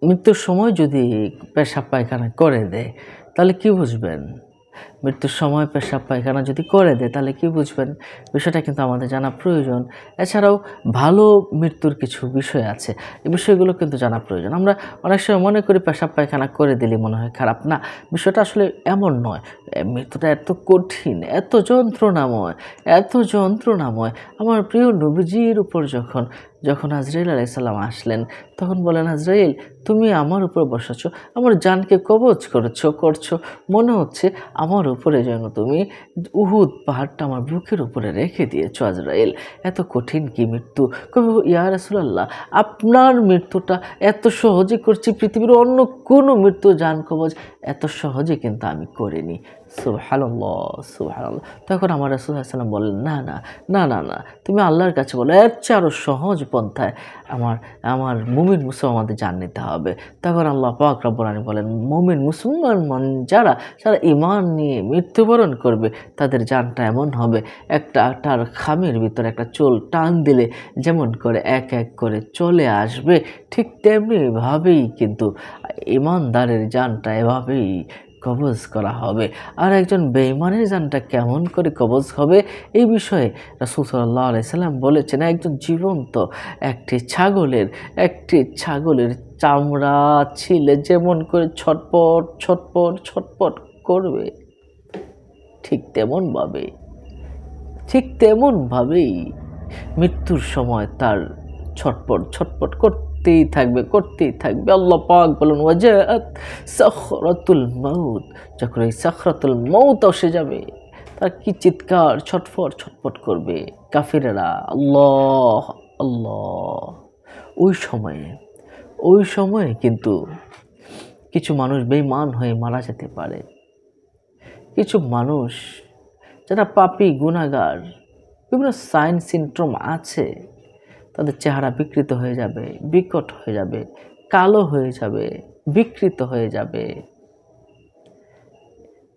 মৃত্যুর সময় যদি পেশাব পায়খানা করে দেয় তাহলে কি বুঝবেন? মৃত্যুর সময় পেশাব পায়খানা যদি করে দেয় তাহলে কি বুঝবেন? বিষয়টা কিন্তু আমাদের জানা প্রয়োজন। এছাড়াও ভালো মৃত্যুর কিছু বিষয় আছে। এই বিষয়গুলো কিন্তু জানা প্রয়োজন। আমরা অনেক সময় মনে করি পেশাব পায়খানা করে দিলে মনে হয় খারাপ। না, বিষয়টা আসলে এমন নয়। মৃত্যুটা এত কঠিন, এত যন্ত্রণাময়, এত যন্ত্রণাময়। আমার প্রিয় নবীজির উপর যখন আজরাইল আলাইহিস সালাম আসলেন, তখন বলেন, আজরাইল তুমি আমার উপর বসেছ, আমার জানকে কবজ করছো, মনে হচ্ছে আমার উপরে যেন তুমি উহুদ পাহাড়টা আমার বুকের উপরে রেখে দিয়েছো আজরাইল। এত কঠিন কি মৃত্যু? কবি ইয়া রাসূলুল্লাহ, আপনার মৃত্যুটা এত সহজে করছি, পৃথিবীর অন্য কোনো মৃত্যু জান কবজ এত সহজে কিন্তু আমি করিনি। সুবহানাল্লাহ, সুবহানাল্লাহ। তখন আমার রাসূল সাল্লাল্লাহু আলাইহি ওয়াসাল্লাম বললেন, না না না না না, তুমি আল্লাহর কাছে বলো, এর চেয়ে আরও সহজ পন্থায় আমার মুমিন মুসলমান আমাদের জান নিতে হবে। তখন আল্লাহ পাক রব্বুল আলামিন বলেন, মুমিন মুসলমান যারা ঈমান নিয়ে মৃত্যুবরণ করবে তাদের জানটা এমন হবে, একটা আটার খামের ভিতরে একটা চুল টান দিলে যেমন করে এক এক করে চলে আসবে, ঠিক তেমনিভাবেই কিন্তু ঈমানদারের জানটা এভাবেই কবজ করা হবে। আর একজন বেঈমানের জানটা কেমন করে কবজ হবে, এই বিষয়ে রাসূল সাল্লাল্লাহু আলাইহি সাল্লাম বলেছেন, একজন জীবন্ত একটি ছাগলের চামড়া ছিলে যেমন করে ছটপট ছটপট ছটপট করবে, ঠিক তেমনভাবেই মৃত্যুর সময় তার ছটপট করতেই থাকবে। আল্লাহ পাক বলেন, ওয়াজাআত সাখরাতুল মাউত, যখন এই সাখরাতুল মাউত এসে যাবে তার কি চিৎকার, ছটফট করবে কাফিরেরা, আল্লাহ আল্লাহ। ওই সময়ে কিন্তু কিছু মানুষ বেঈমান হয়ে মারা যেতে পারে। কিছু মানুষ যারা পাপী গুনাহগার, বিভিন্ন সাইন সিনড্রোম আছে, তাদের চেহারা বিকৃত হয়ে যাবে, বিকট হয়ে যাবে, কালো হয়ে যাবে, বিকৃত হয়ে যাবে,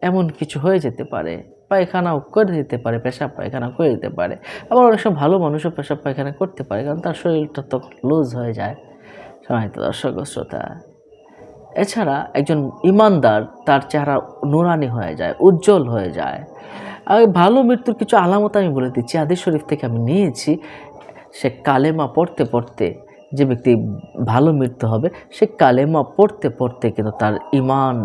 এমন কিছু হয়ে যেতে পারে। পায়খানাও করে দিতে পারে, পেশাব পায়খানা করে দিতে পারে। আবার অনেক সময় ভালো মানুষও পেশাব পায়খানা করতে পারে, কারণ তার শরীরটা তখন লুজ হয়ে যায়। সম্মানিত দর্শক ও শ্রোতা, এছাড়া একজন ঈমানদার তার চেহারা নুরানি হয়ে যায়, উজ্জ্বল হয়ে যায়। আর ভালো মৃত্যুর কিছু আলামত আমি বলে দিচ্ছি, হাদিস শরীফ থেকে আমি নিয়েছি। সে কালেমা পড়তে যে ব্যক্তি ভালো মৃত্যু হবে, সে কালেমা পড়তে কিন্তু তার ঈমান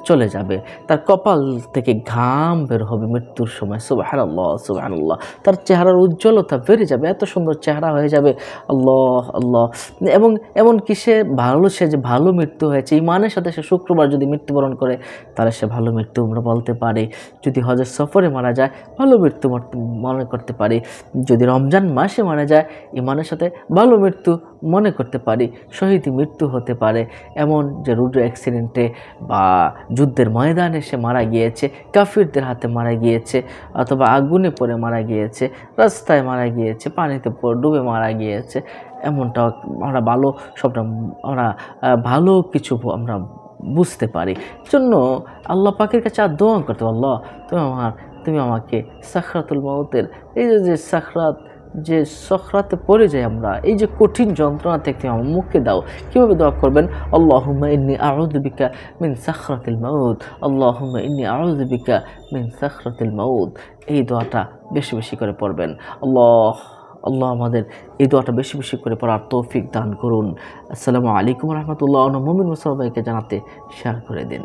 চলে যাবে, তার কপাল থেকে ঘাম বের হবে মৃত্যুর সময়। সুবহানাল্লাহ, সুবহানাল্লাহ। তার চেহারার উজ্জ্বলতা বেড়ে যাবে, এত সুন্দর চেহারা হয়ে যাবে, আল্লাহ আল্লাহ। এবং এমনকি সে যে ভালো মৃত্যু হয়েছে, ঈমানের সাথে সে শুক্রবার যদি মৃত্যুবরণ করে তাহলে সে ভালো মৃত্যু আমরা বলতে পারি। যদি হজের সফরে মারা যায়, ভালো মৃত্যু মনে করতে পারি। যদি রমজান মাসে মারা যায়, ঈমানের সাথে ভালো মৃত্যু মনে করতে পারি। শহীদ মৃত্যু হতে পারে এমন যে রোড অ্যাক্সিডেন্টে বা যুদ্ধের ময়দানে সে মারা গিয়েছে, কাফিরদের হাতে মারা গিয়েছে, অথবা আগুনে পড়ে মারা গিয়েছে, রাস্তায় মারা গিয়েছে, পানিতে ডুবে মারা গিয়েছে, এমনটাও আমরা ভালো কিছু আমরা বুঝতে পারি। জন্য আল্লাহ পাকের কাছে আর দোয়া করতে, আল্লাহ তুমি আমাকে সাখরাতুল মাউতের এই যে সাখরাতে পড়ে যাই আমরা, এই যে কঠিন যন্ত্রণা থেকে আমার মুক্তি দাও। কীভাবে দোয়া করবেন? আল্লাহুম্মা ইন্নী আউযু বিকা মিন সাখরাতিল মাউত, আল্লাহুম্মা ইন্নী আউযু বিকা মিন সাখরাতিল মাউত। এই দোয়াটা বেশি করে পড়বেন। আল্লাহ আমাদের এই দোয়াটা বেশি করে পড়ার তৌফিক দান করুন। আসসালামু আলাইকুম রহমতুল্লাহ। মুমিন মুসলমানকে জানাতে শেয়ার করে দিন।